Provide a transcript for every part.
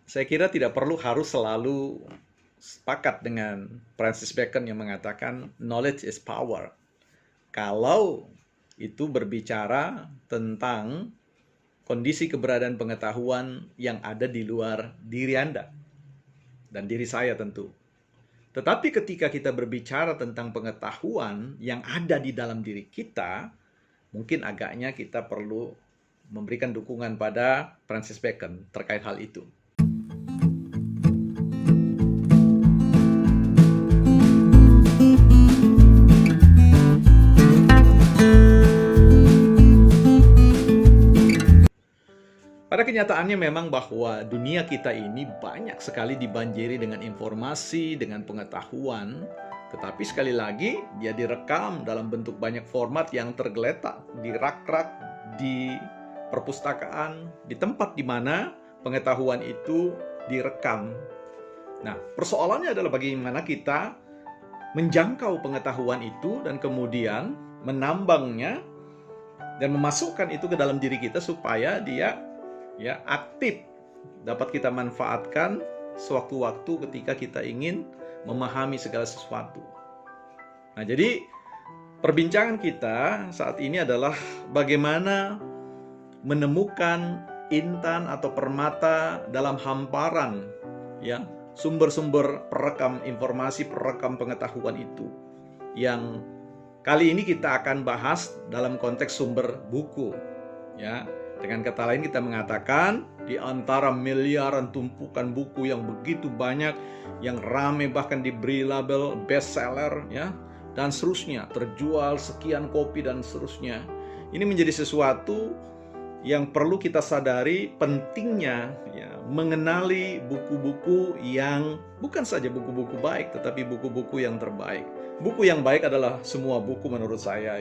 Saya kira tidak perlu harus selalu sepakat dengan Francis Bacon yang mengatakan knowledge is power. Kalau itu berbicara tentang kondisi keberadaan pengetahuan yang ada di luar diri Anda dan diri saya tentu. Tetapi ketika kita berbicara tentang pengetahuan yang ada di dalam diri kita, mungkin agaknya kita perlu memberikan dukungan pada Francis Bacon terkait hal itu. Pada kenyataannya memang bahwa dunia kita ini banyak sekali dibanjiri dengan informasi, dengan pengetahuan, tetapi sekali lagi dia direkam dalam bentuk banyak format yang tergeletak di rak-rak, di perpustakaan, di tempat di mana pengetahuan itu direkam. Nah, persoalannya adalah bagaimana kita menjangkau pengetahuan itu dan kemudian menambangnya dan memasukkan itu ke dalam diri kita supaya dia aktif, dapat kita manfaatkan sewaktu-waktu ketika kita ingin memahami segala sesuatu. Nah, jadi perbincangan kita saat ini adalah bagaimana menemukan intan atau permata dalam hamparan sumber-sumber perekam informasi, perekam pengetahuan itu. Yang kali ini kita akan bahas dalam konteks sumber buku, ya. Dengan kata lain kita mengatakan di antara miliaran tumpukan buku yang begitu banyak, yang ramai bahkan diberi label bestseller dan seterusnya, terjual sekian kopi dan seterusnya. Ini menjadi sesuatu yang perlu kita sadari pentingnya mengenali buku-buku yang bukan saja buku-buku baik, tetapi buku-buku yang terbaik. Buku yang baik adalah semua buku menurut saya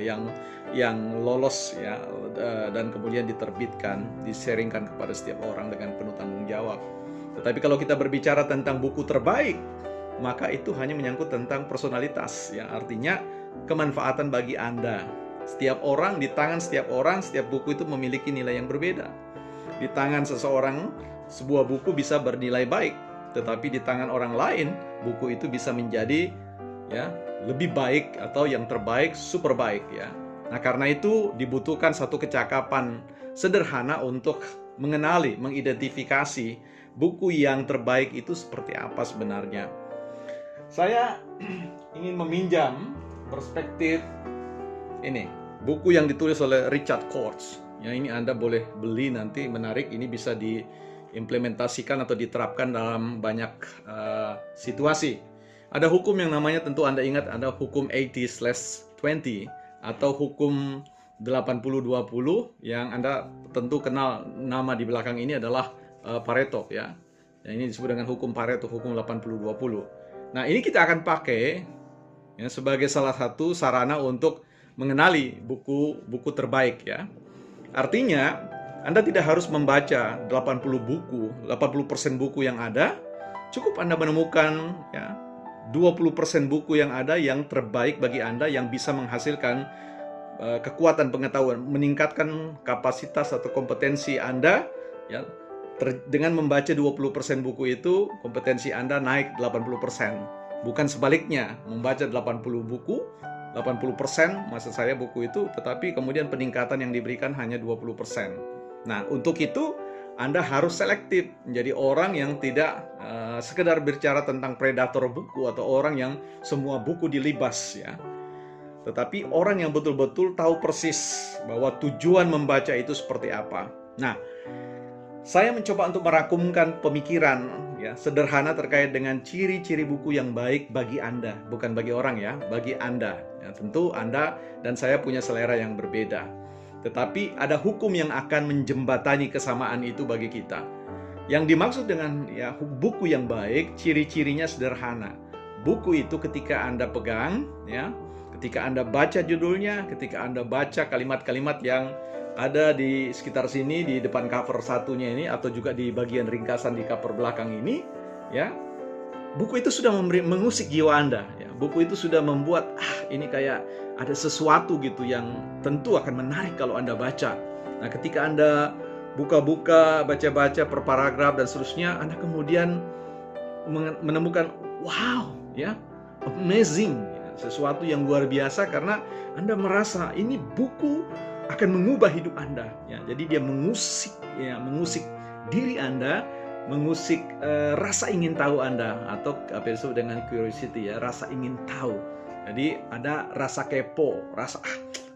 yang lolos dan kemudian diterbitkan, diseringkan kepada setiap orang dengan penuh tanggung jawab. Tetapi kalau kita berbicara tentang buku terbaik, maka itu hanya menyangkut tentang personalitas, artinya kemanfaatan bagi Anda. Setiap orang, di tangan setiap orang, setiap buku itu memiliki nilai yang berbeda. Di tangan seseorang, sebuah buku bisa bernilai baik, tetapi di tangan orang lain, buku itu bisa menjadi lebih baik atau yang terbaik, super baik Nah, karena itu dibutuhkan satu kecakapan sederhana untuk mengenali, mengidentifikasi buku yang terbaik itu seperti apa sebenarnya. Saya ingin meminjam perspektif ini, buku yang ditulis oleh Richard Koch. Ini Anda boleh beli nanti, menarik. Ini bisa diimplementasikan atau diterapkan dalam banyak situasi. Ada hukum yang namanya, tentu Anda ingat, ada hukum 80/20 atau hukum 80-20 yang Anda tentu kenal, nama di belakang ini adalah Pareto Ini disebut dengan hukum Pareto, hukum 80-20. Nah, ini kita akan pakai sebagai salah satu sarana untuk mengenali buku-buku terbaik Artinya, Anda tidak harus membaca 80% buku yang ada, cukup Anda menemukan 20% buku yang ada yang terbaik bagi Anda, yang bisa menghasilkan kekuatan pengetahuan, meningkatkan kapasitas atau kompetensi Anda dengan membaca 20% buku itu, kompetensi Anda naik 80%. Bukan sebaliknya, membaca 80% maksud saya buku itu, tetapi kemudian peningkatan yang diberikan hanya 20%. Nah, untuk itu Anda harus selektif, menjadi orang yang tidak sekedar bicara tentang predator buku atau orang yang semua buku dilibas tetapi orang yang betul-betul tahu persis bahwa tujuan membaca itu seperti apa. Nah, saya mencoba untuk merakumkan pemikiran sederhana terkait dengan ciri-ciri buku yang baik bagi Anda, bukan bagi orang bagi Anda. Tentu Anda dan saya punya selera yang berbeda. Tetapi ada hukum yang akan menjembatani kesamaan itu bagi kita. Yang dimaksud dengan buku yang baik, ciri-cirinya sederhana. Buku itu ketika Anda pegang, ketika Anda baca judulnya, ketika Anda baca kalimat-kalimat yang ada di sekitar sini, di depan cover satunya ini, atau juga di bagian ringkasan di cover belakang ini, buku itu sudah mengusik jiwa Anda. Buku itu sudah membuat, ini kayak ada sesuatu gitu yang tentu akan menarik kalau Anda baca. Nah, ketika Anda buka-buka, baca-baca per paragraf dan seterusnya, Anda kemudian menemukan wow, ya, amazing, ya, sesuatu yang luar biasa karena Anda merasa ini buku akan mengubah hidup Anda, ya. Jadi dia mengusik, ya, mengusik diri Anda, mengusik rasa ingin tahu Anda, atau apa yang disebut dengan curiosity, ya, rasa ingin tahu. Jadi ada rasa kepo, rasa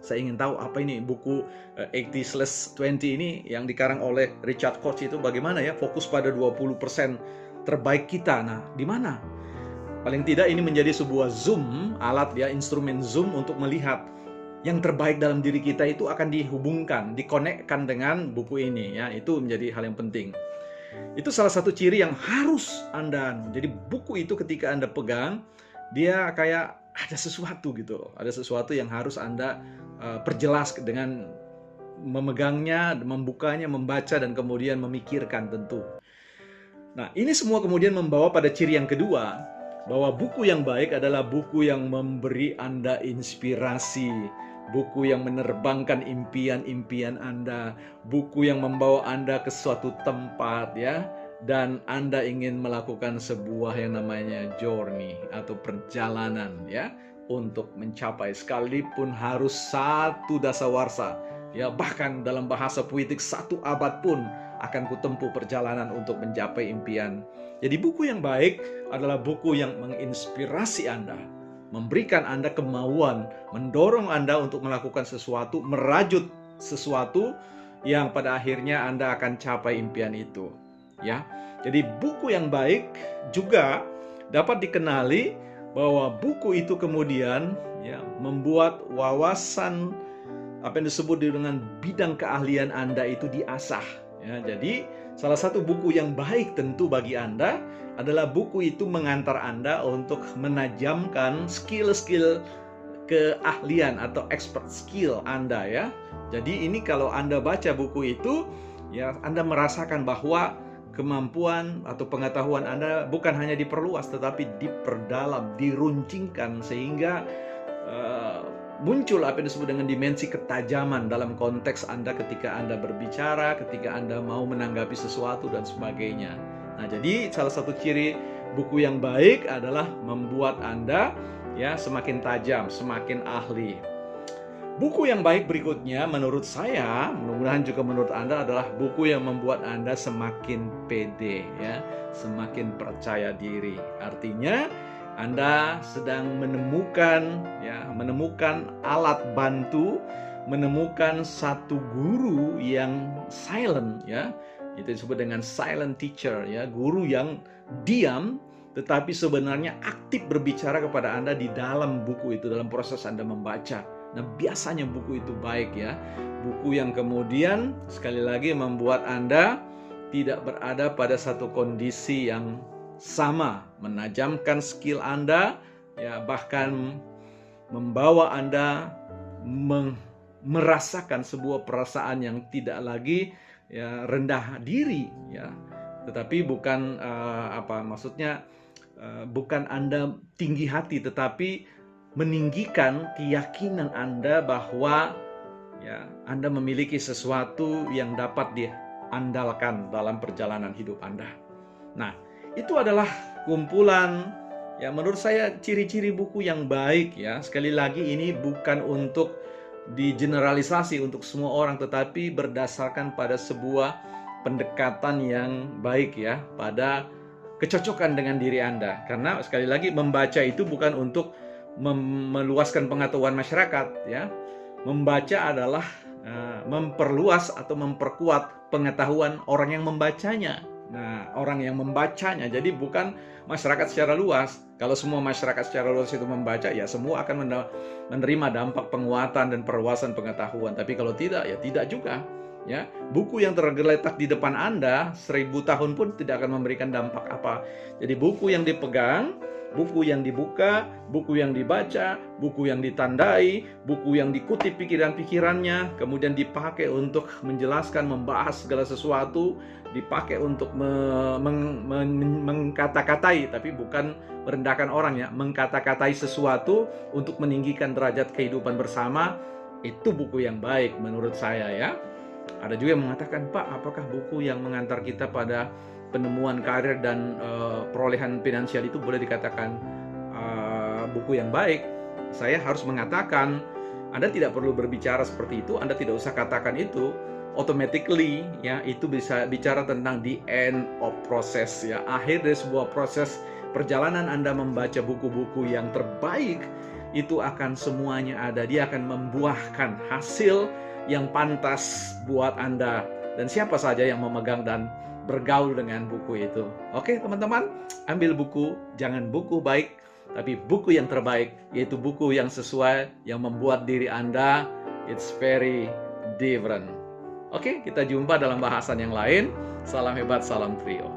saya ingin tahu apa ini buku 80/20 ini yang dikarang oleh Richard Koch itu bagaimana, ya, fokus pada 20% terbaik kita. Nah, di mana? Paling tidak ini menjadi sebuah zoom, alat, ya, instrumen zoom untuk melihat yang terbaik dalam diri kita itu akan dihubungkan, dikonekkan dengan buku ini, ya. Itu menjadi hal yang penting. Itu salah satu ciri yang harus Anda. Jadi buku itu ketika Anda pegang, dia kayak ada sesuatu gitu loh. Ada sesuatu yang harus Anda perjelas dengan memegangnya, membukanya, membaca, dan kemudian memikirkan tentu. Nah, ini semua kemudian membawa pada ciri yang kedua, bahwa buku yang baik adalah buku yang memberi Anda inspirasi, buku yang menerbangkan impian-impian Anda, buku yang membawa Anda ke suatu tempat, ya, dan Anda ingin melakukan sebuah yang namanya journey atau perjalanan, ya, untuk mencapai, sekalipun harus satu dasawarsa, ya, bahkan dalam bahasa puitik 1 abad pun akan kutempuh perjalanan untuk mencapai impian. Jadi buku yang baik adalah buku yang menginspirasi Anda, memberikan Anda kemauan, mendorong Anda untuk melakukan sesuatu, merajut sesuatu yang pada akhirnya Anda akan capai impian itu, ya. Jadi buku yang baik juga dapat dikenali bahwa buku itu kemudian, ya, membuat wawasan apa yang disebut dengan bidang keahlian Anda itu diasah, ya. Jadi salah satu buku yang baik tentu bagi Anda adalah buku itu mengantar Anda untuk menajamkan skill-skill keahlian atau expert skill Anda, ya. Jadi ini kalau Anda baca buku itu, ya, Anda merasakan bahwa kemampuan atau pengetahuan Anda bukan hanya diperluas tetapi diperdalam, diruncingkan sehingga muncul apa yang disebut dengan dimensi ketajaman dalam konteks Anda ketika Anda berbicara, ketika Anda mau menanggapi sesuatu dan sebagainya. Nah, jadi salah satu ciri buku yang baik adalah membuat Anda, ya, semakin tajam, semakin ahli. Buku yang baik berikutnya menurut saya, mudah-mudahan juga menurut Anda, adalah buku yang membuat Anda semakin pede, ya, semakin percaya diri. Artinya Anda sedang menemukan, ya, menemukan alat bantu, menemukan satu guru yang silent, ya. Itu disebut dengan silent teacher, ya, guru yang diam tetapi sebenarnya aktif berbicara kepada Anda di dalam buku itu, dalam proses Anda membaca. Nah, biasanya buku itu baik, ya. Buku yang kemudian sekali lagi membuat Anda tidak berada pada satu kondisi yang sama, menajamkan skill Anda, ya, bahkan membawa Anda merasakan sebuah perasaan yang tidak lagi, ya, rendah diri, ya. Tetapi bukan bukan Anda tinggi hati, tetapi meninggikan keyakinan Anda bahwa, ya, Anda memiliki sesuatu yang dapat diandalkan dalam perjalanan hidup Anda. Nah, itu adalah kumpulan, ya, menurut saya ciri-ciri buku yang baik, ya. Sekali lagi ini bukan untuk digeneralisasi untuk semua orang, tetapi berdasarkan pada sebuah pendekatan yang baik, ya, pada kecocokan dengan diri Anda. Karena sekali lagi membaca itu bukan untuk meluaskan pengetahuan masyarakat, ya. Membaca adalah memperluas atau memperkuat pengetahuan orang yang membacanya. Nah, orang yang membacanya, jadi bukan masyarakat secara luas. Kalau semua masyarakat secara luas itu membaca, ya semua akan menerima dampak penguatan dan perluasan pengetahuan. Tapi kalau tidak, ya tidak juga. Ya, buku yang tergeletak di depan Anda 1000 tahun pun tidak akan memberikan dampak apa. Jadi buku yang dipegang, buku yang dibuka, buku yang dibaca, buku yang ditandai, buku yang dikutip pikiran-pikirannya, kemudian dipakai untuk menjelaskan, membahas segala sesuatu, dipakai untuk mengkata-katai, tapi bukan merendahkan orang, ya, mengkata-katai sesuatu untuk meninggikan derajat kehidupan bersama. Itu buku yang baik menurut saya, ya. Ada juga yang mengatakan, Pak, apakah buku yang mengantar kita pada penemuan karir dan perolehan finansial itu boleh dikatakan buku yang baik? Saya harus mengatakan, Anda tidak perlu berbicara seperti itu, Anda tidak usah katakan itu. Automatically, ya, itu bisa bicara tentang the end of process, ya, akhir dari sebuah proses perjalanan Anda membaca buku-buku yang terbaik. Itu akan semuanya ada, dia akan membuahkan hasil yang pantas buat Anda dan siapa saja yang memegang dan bergaul dengan buku itu. Oke, teman-teman, ambil buku, jangan buku baik, tapi buku yang terbaik, yaitu buku yang sesuai, yang membuat diri Anda it's very different. Oke, kita jumpa dalam bahasan yang lain. Salam hebat, salam trio.